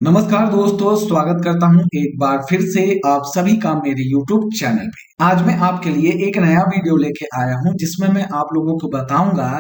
नमस्कार दोस्तों, स्वागत करता हूं एक बार फिर से आप सभी का मेरे YouTube चैनल पे। आज मैं आपके लिए एक नया वीडियो लेके आया हूं जिसमें मैं आप लोगों को बताऊंगा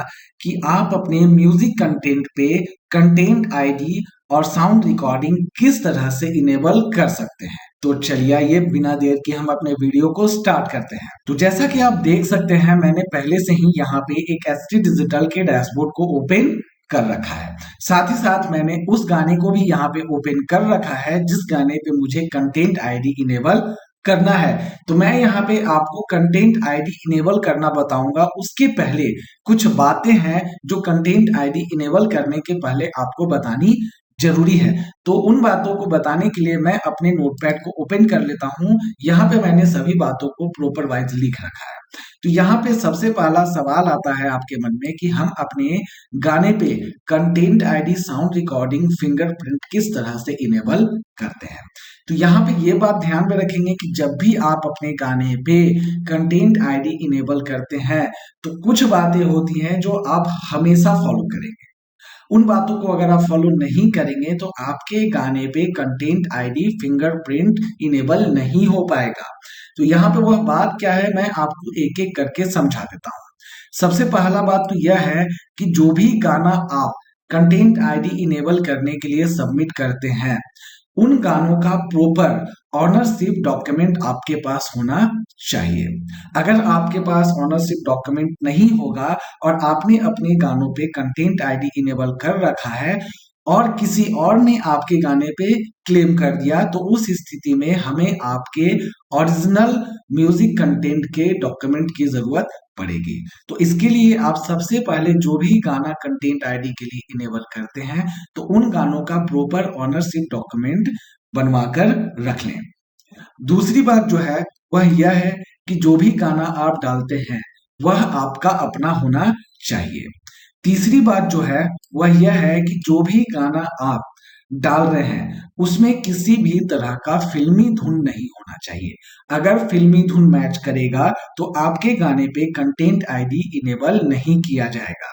कि आप अपने म्यूजिक कंटेंट पे कंटेंट आईडी और साउंड रिकॉर्डिंग किस तरह से इनेबल कर सकते हैं। तो चलिए ये बिना देर के हम अपने वीडियो को स्टार्ट करते हैं। तो जैसा कि आप देख सकते हैं, मैंने पहले से ही यहाँ पे एक एसटी डिजिटल के डैशबोर्ड को ओपन कर रखा है। साथ ही साथ मैंने उस गाने को भी यहाँ पे ओपन कर रखा है जिस गाने पे मुझे कंटेंट आईडी इनेबल करना है। तो मैं यहाँ पे आपको कंटेंट आईडी इनेबल करना बताऊंगा। उसके पहले कुछ बातें हैं जो कंटेंट आईडी इनेबल करने के पहले आपको बतानी जरूरी है। तो उन बातों को बताने के लिए मैं अपने नोटपैड को ओपन कर लेता हूं। यहाँ पे मैंने सभी बातों को प्रॉपर वाइज लिख रखा है। तो यहाँ पे सबसे पहला सवाल आता है आपके मन में कि हम अपने गाने पे content ID sound recording fingerprint किस तरह से इनेबल करते हैं। तो यहाँ पे ये बात ध्यान में रखेंगे कि जब भी आप अपने गाने पे कंटेंट आईडी इनेबल करते हैं तो कुछ बातें होती हैं जो आप हमेशा फॉलो करेंगे। उन बातों को अगर आप फॉलो नहीं करेंगे तो आपके गाने पे कंटेंट आईडी फिंगरप्रिंट इनेबल नहीं हो पाएगा। तो यहाँ पे वह बात क्या है, मैं आपको एक एक करके समझा देता हूँ। सबसे पहला बात तो यह है कि जो भी गाना आप कंटेंट आईडी इनेबल करने के लिए सबमिट करते हैं उन गानों का प्रॉपर ऑनरशिप डॉक्यूमेंट आपके पास होना चाहिए। अगर आपके पास ऑनरशिप डॉक्यूमेंट नहीं होगा और आपने अपने गानों पे कंटेंट आईडी इनेबल कर रखा है और किसी और ने आपके गाने पे क्लेम कर दिया तो उस स्थिति में हमें आपके ओरिजिनल म्यूजिक कंटेंट के डॉक्यूमेंट की जरूरत पड़ेगी। तो इसके लिए आप सबसे पहले जो भी गाना कंटेंट आईडी के लिए इनेबल करते हैं तो उन गानों का प्रॉपर ऑनरशिप डॉक्यूमेंट बनवा कर रख लें। दूसरी बात जो है वह यह है कि जो भी गाना आप डालते हैं वह आपका अपना होना चाहिए। तीसरी बात जो है वह यह है कि जो भी गाना आप डाल रहे हैं उसमें किसी भी तरह का फिल्मी धुन नहीं होना चाहिए। अगर फिल्मी धुन मैच करेगा तो आपके गाने पे कंटेंट आईडी इनेबल नहीं किया जाएगा।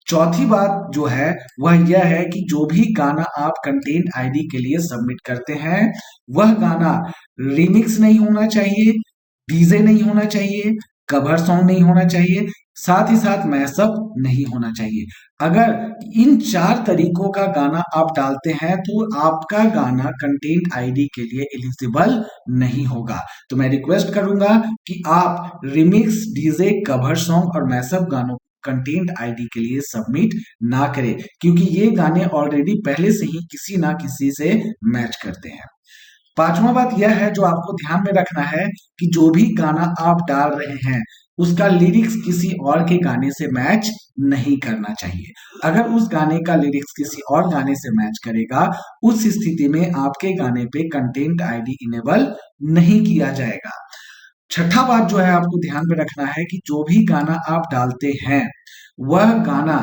चौथी बात जो है वह यह है कि जो भी गाना आप कंटेंट आईडी के लिए सबमिट करते हैं वह गाना रिमिक्स नहीं होना चाहिए, डीजे नहीं होना चाहिए, कवर सॉन्ग नहीं होना चाहिए, साथ ही साथ मैशअप नहीं होना चाहिए। अगर इन चार तरीकों का गाना आप डालते हैं तो आपका गाना कंटेंट आईडी के लिए एलिजिबल नहीं होगा। तो मैं रिक्वेस्ट करूंगा कि आप रिमिक्स, डीजे, कवर सॉन्ग और मैशअप गानों कंटेंट आईडी के लिए सबमिट ना करें क्योंकि ये गाने ऑलरेडी पहले से ही किसी ना किसी से मैच करते हैं। पांचवा बात यह है जो आपको ध्यान में रखना है कि जो भी गाना आप डाल रहे हैं उसका लिरिक्स किसी और के गाने से मैच नहीं करना चाहिए। अगर उस गाने का लिरिक्स किसी और गाने से मैच करेगा उस स्थिति में आपके गाने पे कंटेंट आईडी इनेबल नहीं किया जाएगा। छठा बात जो है आपको ध्यान में रखना है कि जो भी गाना आप डालते हैं वह गाना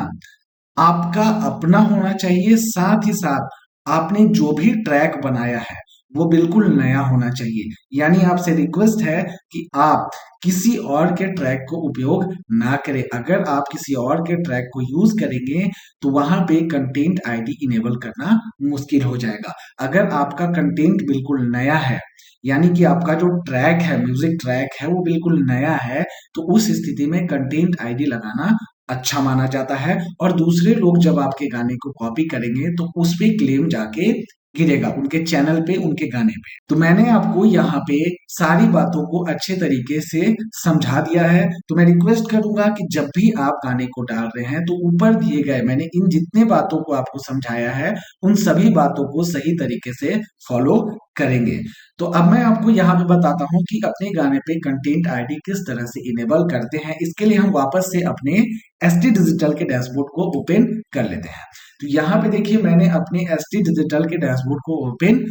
आपका अपना होना चाहिए। साथ ही साथ आपने जो भी ट्रैक बनाया है वो बिल्कुल नया होना चाहिए। यानी आपसे रिक्वेस्ट है कि आप किसी और के ट्रैक को उपयोग ना करें। अगर आप किसी और के ट्रैक को यूज करेंगे तो वहां पे कंटेंट आईडी इनेबल करना मुश्किल हो जाएगा। अगर आपका कंटेंट बिल्कुल नया है यानी कि आपका जो ट्रैक है, म्यूजिक ट्रैक है, वो बिल्कुल नया है तो उस स्थिति में कंटेंट आईडी लगाना अच्छा माना जाता है और दूसरे लोग जब आपके गाने को कॉपी करेंगे तो उस पे क्लेम जाके गिरेगा उनके चैनल पे, उनके गाने पे। तो मैंने आपको यहाँ पे सारी बातों को अच्छे तरीके से समझा दिया है। तो मैं रिक्वेस्ट करूंगा कि जब भी आप गाने को डाल रहे हैं तो ऊपर दिए गए मैंने इन जितने बातों को आपको समझाया है उन सभी बातों को सही तरीके से फॉलो करेंगे। तो अब मैं आपको यहाँ पे बताता हूँ कि अपने गाने पे कंटेंट आईडी किस तरह से इनेबल करते हैं। इसके लिए हम वापस से अपने एसटी डिजिटल के डैशबोर्ड को ओपन कर लेते हैं। तो यहाँ पे देखिए मैंने अपने एसटी डिजिटल के डैशबोर्ड को ओपन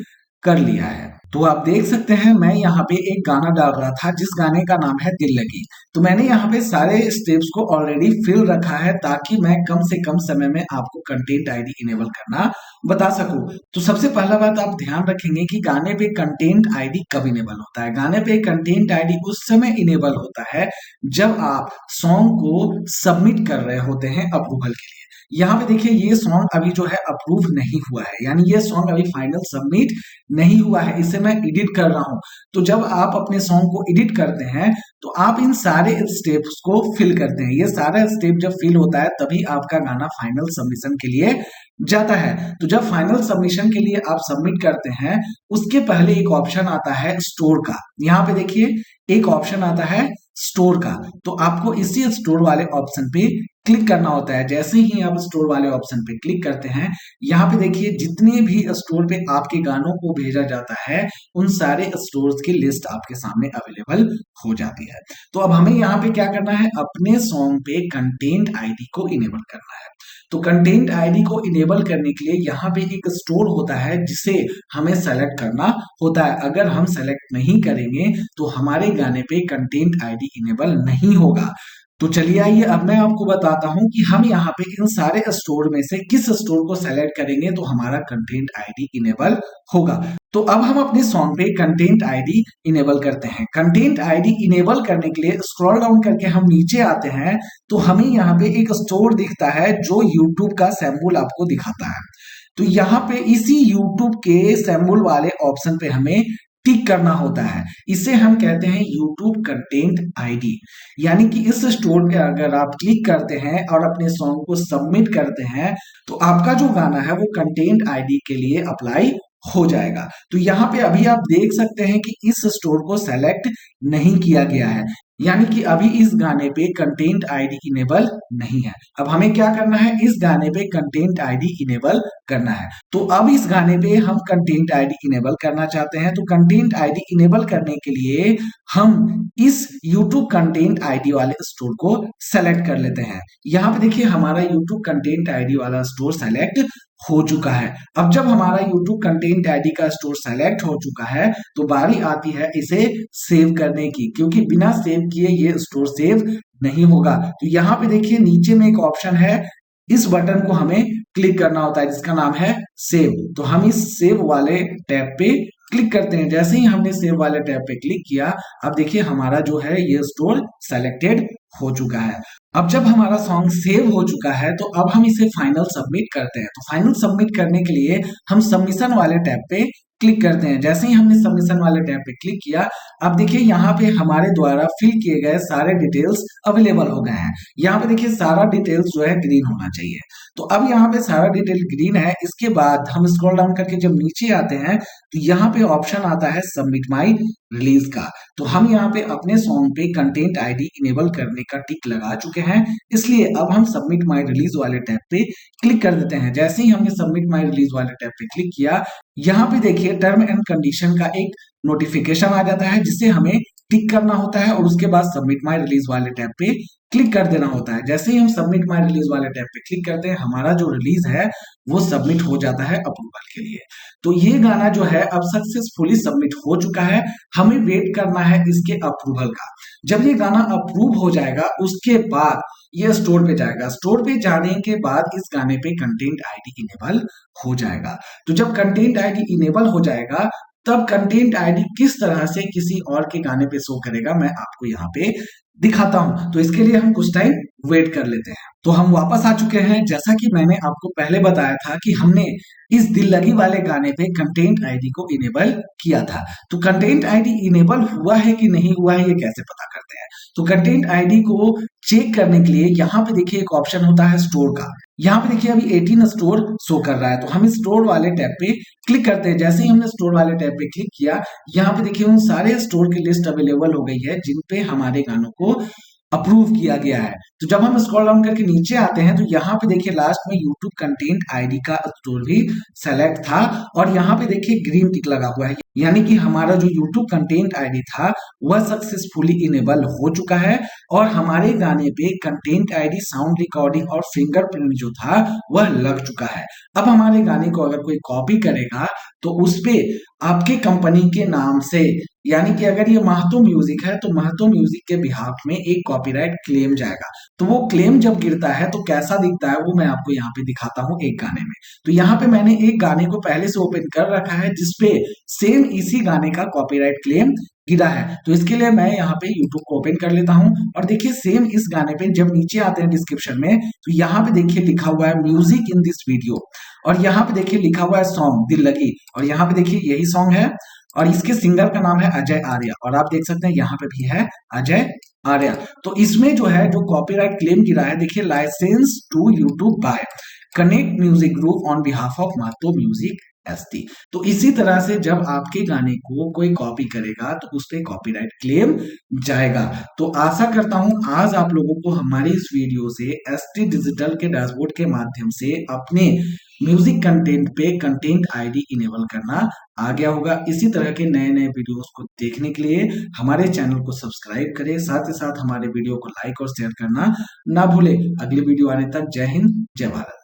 कर लिया है। तो आप देख सकते हैं मैं यहाँ पे एक गाना डाल रहा था जिस गाने का नाम है दिल लगी। तो मैंने यहाँ पे सारे स्टेप्स को ऑलरेडी फिल रखा है ताकि मैं कम से कम समय में आपको कंटेंट आईडी इनेबल करना बता सकूं। तो सबसे पहला बात आप ध्यान रखेंगे कि गाने पे कंटेंट आईडी कब इनेबल होता है। गाने पे कंटेंट आईडी उस समय इनेबल होता है जब आप सॉन्ग को सबमिट कर रहे होते हैं अप्रूवल के लिए। यहाँ पे देखिए ये सॉन्ग अभी जो है अप्रूव नहीं हुआ है, यानी ये सॉन्ग अभी फाइनल सबमिट नहीं हुआ है, इसे मैं एडिट कर रहा हूं। तो जब आप अपने सॉन्ग को एडिट करते हैं तो आप इन सारे स्टेप्स को फिल करते हैं। ये सारा स्टेप जब फिल होता है तभी आपका गाना फाइनल सबमिशन के लिए जाता है। तो जब फाइनल सबमिशन के लिए आप सबमिट करते हैं उसके पहले एक ऑप्शन आता है स्टोर का। यहाँ पे देखिए एक ऑप्शन आता है स्टोर का, तो आपको इसी स्टोर वाले ऑप्शन पे क्लिक करना होता है। जैसे ही आप स्टोर वाले ऑप्शन पे क्लिक करते हैं, यहाँ पे देखिए जितने भी स्टोर पे आपके गानों को भेजा जाता है उन सारे स्टोर्स की लिस्ट आपके सामने अवेलेबल हो जाती है। तो अब हमें यहाँ पे क्या करना है, अपने सॉन्ग पे कंटेंट आईडी को इनेबल करना है। तो कंटेंट आईडी को इनेबल करने के लिए यहाँ पे एक स्टोर होता है जिसे हमें सेलेक्ट करना होता है। अगर हम सेलेक्ट नहीं करेंगे तो हमारे गाने पे कंटेंट आईडी इनेबल नहीं होगा। तो चलिए आइए अब मैं आपको बताता हूं कि हम यहाँ पे इन सारे स्टोर में से किस स्टोर को सेलेक्ट करेंगे तो हमारा कंटेंट आईडी इनेबल होगा। तो अब हम अपने सॉन्ग पे कंटेंट आईडी इनेबल करते हैं। कंटेंट आईडी इनेबल करने के लिए स्क्रॉल डाउन करके हम नीचे आते हैं तो हमें यहाँ पे एक स्टोर दिखता है जो यूट्यूब का सिंबल आपको दिखाता है। तो यहाँ पे इसी यूट्यूब के सिंबल वाले ऑप्शन पे हमें टिक करना होता है। इसे हम कहते हैं यूट्यूब कंटेंट आईडी। यानी कि इस स्टोर पे अगर आप क्लिक करते हैं और अपने सॉन्ग को सबमिट करते हैं तो आपका जो गाना है वो कंटेंट आईडी के लिए अप्लाई हो जाएगा। तो यहाँ पे अभी आप देख सकते हैं कि इस स्टोर को सेलेक्ट नहीं किया गया है, यानी कि अभी इस गाने पे कंटेंट आईडी इनेबल नहीं है। अब हमें क्या करना है, इस गाने पे कंटेंट आईडी इनेबल करना है। तो अब इस गाने पे हम कंटेंट आईडी इनेबल करना चाहते हैं। तो कंटेंट आईडी इनेबल करने के लिए हम इस YouTube कंटेंट आईडी वाले स्टोर को सेलेक्ट कर लेते हैं। यहाँ पे देखिए हमारा YouTube कंटेंट आईडी वाला स्टोर सेलेक्ट हो चुका है। अब जब हमारा YouTube कंटेंट आईडी का स्टोर सेलेक्ट हो चुका है तो बारी आती है इसे सेव करने की, क्योंकि बिना सेव किए ये स्टोर सेव नहीं होगा। तो यहाँ पे देखिए नीचे में एक ऑप्शन है, इस बटन को हमें क्लिक करना होता है जिसका नाम है सेव। तो हम इस सेव वाले टैब पे क्लिक करते हैं। जैसे ही हमने सेव वाले टैब पे क्लिक किया, अब देखिए हमारा जो है ये स्टोर सेलेक्टेड हो चुका है। अब जब हमारा सॉन्ग सेव हो चुका है तो अब हम इसे फाइनल सबमिट करते हैं। तो फाइनल सबमिट करने के लिए हम सबमिशन वाले टैब पे क्लिक करते हैं। जैसे ही हमने सबमिशन वाले टैब पे क्लिक किया, अब देखिए यहाँ पे हमारे द्वारा फिल किए गए सारे डिटेल्स अवेलेबल हो गए हैं। यहाँ पे देखिए सारा डिटेल्स जो है ग्रीन होना चाहिए। तो अब यहाँ पे सारा डिटेल ग्रीन है। इसके बाद हम स्क्रॉल डाउन करके जब नीचे आते हैं तो यहाँ पे ऑप्शन आता है सबमिट माई रिलीज का। तो हम यहाँ पे अपने सॉन्ग पे कंटेंट आईडी इनेबल करने का टिक लगा चुके हैं, इसलिए अब हम सबमिट माई रिलीज वाले टैब पे क्लिक कर देते हैं। जैसे ही हमने सबमिट माई रिलीज वाले टैब पे क्लिक किया, यहाँ पे देखिए टर्म एंड कंडीशन का एक नोटिफिकेशन आ जाता है जिसे हमें टिक करना होता है और उसके बाद सबमिट माई रिलीज वाले टैब पे क्लिक कर देना होता है। जैसे ही हम सबमिट माई रिलीज वाले टैब पे क्लिक करते हैं, हमारा जो रिलीज है वो सबमिट हो जाता है अप्रूवल के लिए। तो ये गाना जो है अब सक्सेसफुली सबमिट हो चुका है। हमें वेट करना है इसके अप्रूवल का। जब ये गाना अप्रूव हो जाएगा उसके बाद ये स्टोर पे जाएगा। स्टोर पे जाने के बाद इस गाने पे कंटेंट आईडी इनेबल हो जाएगा। तो जब कंटेंट आईडी इनेबल हो जाएगा तब कंटेंट आईडी किस तरह से किसी और के गाने पे शो करेगा मैं आपको यहाँ पे दिखाता हूं। तो इसके लिए हम कुछ टाइम वेट कर लेते हैं। तो हम वापस आ चुके हैं। जैसा कि मैंने आपको पहले बताया था कि हमने इस दिल लगी वाले गाने पे कंटेंट आईडी को इनेबल किया था। तो कंटेंट आईडी इनेबल हुआ है कि नहीं हुआ है ये कैसे पता करते हैं। तो कंटेंट आईडी को चेक करने के लिए यहाँ पे देखिए एक ऑप्शन होता है स्टोर का। यहाँ पे देखिए अभी 18 स्टोर शो कर रहा है। तो हम इस स्टोर वाले टैब पे क्लिक करते हैं। जैसे ही हमने स्टोर वाले टैब पे क्लिक किया, यहाँ पे देखिए उन सारे स्टोर की लिस्ट अवेलेबल हो गई है जिन पे हमारे गानों को अप्रूव किया गया है। तो जब हम स्क्रॉल डाउन करके नीचे आते हैं तो यहाँ पे देखिए लास्ट में YouTube कंटेंट आईडी का स्टोर भी सेलेक्ट था और यहाँ पे देखिए ग्रीन टिक लगा हुआ है। यानी कि हमारा जो YouTube कंटेंट आईडी था वह सक्सेसफुली इनेबल हो चुका है और हमारे गाने पे कंटेंट आईडी, साउंड रिकॉर्डिंग और फिंगरप्रिंट जो था वह लग चुका है। अब हमारे गाने को अगर कोई कॉपी करेगा तो उस पे आपके कंपनी के नाम से, यानी कि अगर ये महतो म्यूजिक है तो महतो म्यूजिक के बिहाफ में एक कॉपीराइट क्लेम जाएगा। तो वो क्लेम जब गिरता है तो कैसा दिखता है वो मैं आपको यहाँ पे दिखाता हूँ एक गाने में। तो यहाँ पे मैंने एक गाने को पहले से ओपन कर रखा है जिसपे सेम इसी गाने का कॉपीराइट क्लेम गिरा है। तो इसके लिए मैं यहाँ पे YouTube को ओपन कर लेता हूँ और देखिए सेम इस गाने पे जब नीचे आते हैं डिस्क्रिप्शन में तो यहाँ पे देखिए लिखा हुआ है म्यूजिक इन दिस वीडियो, और यहाँ पे देखिए लिखा हुआ है सॉन्ग दिल लगी, और यहाँ पे देखिए यही सॉन्ग है और इसके सिंगर का नाम है अजय आर्या, और आप देख सकते हैं यहाँ पे भी है अजय आर्या। तो इसमें जो है जो कॉपीराइट क्लेम गिरा है देखिए, licence to YouTube by connect music group on behalf of Mahato music ST. तो इसी तरह से जब आपके गाने को कोई कॉपी करेगा तो उस पे कॉपीराइट क्लेम जाएगा। तो आशा करता हूं आज आप लोगों को हमारी इस वीडियो से एसटी डिजिटल के डैशबोर्ड के माध्यम से अपने म्यूजिक कंटेंट पे कंटेंट आईडी इनेबल करना आ गया होगा। इसी तरह के नए नए वीडियोस को देखने के लिए हमारे चैनल को सब्सक्राइब करें, साथ ही साथ हमारे वीडियो को लाइक और शेयर करना ना भूले। अगली वीडियो आने तक जय हिंद, जय भारत।